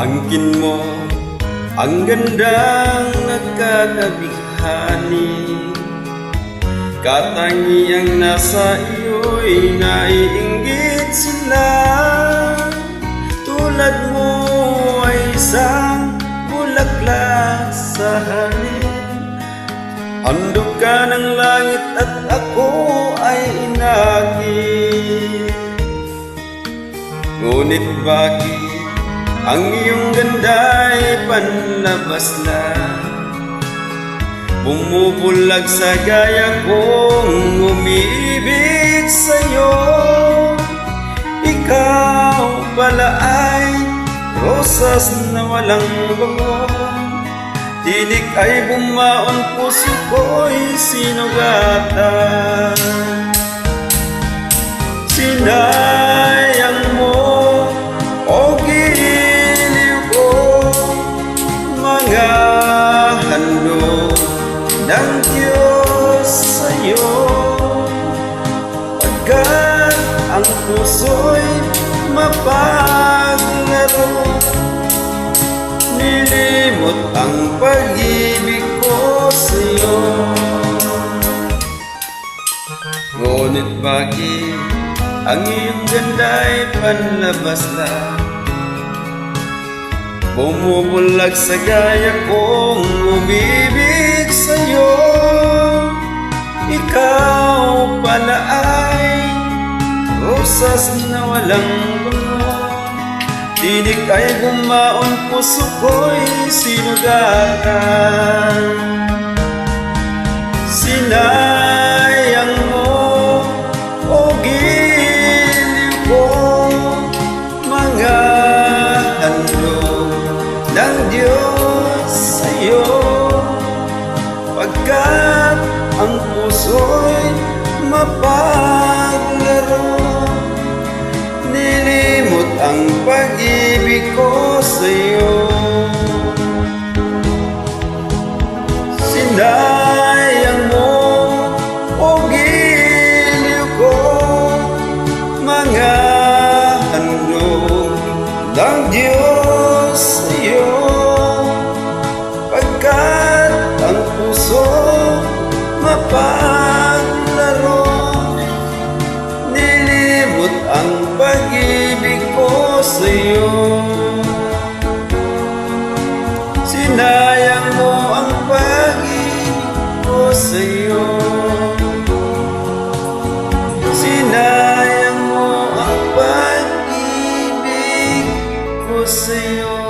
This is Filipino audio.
Angkin mo ang gandang nagkakabighani, katangiang nasa iyo'y naiinggit sila. Tulad mo ay isang bulaklak sa hangin, handog ka ng langit at ako ay inakit. Ngunit bakit ang iyong ganda'y panlabas lang, bumubulag sa gaya kong umiibig sa'yo. Ikaw pala ay rosas na walang bango, tinik ay bumaon, puso ko'y sinugatan. Sinayang mo o giliw ko mga handog ng Diyos sa'yo, pagkat ang puso'y mapaglaro, nilimot ang pag-ibig ko sa'yo. Ngunit bakit ang iyong ganda'y panlabas lang, bumubulag sa gaya kong umibig sa'yo. Ikaw pala ay rosas na walang bango, tinik ay bumaon, puso ko'y sinugatan. Sinayang mo o giliw ko mga handog ng Diyos sa'yo, pagkat ang puso'y mapaglaro, nilimot ang pag-ibig ko sa'yo. Sinayang mo o giliw ko mga handog ng Diyos sa'yo, pagkat ang puso mapaglaro, nilimot ang pag-ibig ko sa'yo. Sinayang mo ang pag-ibig ko sa'yo, sinayang mo ang pag-ibig ko sa'yo.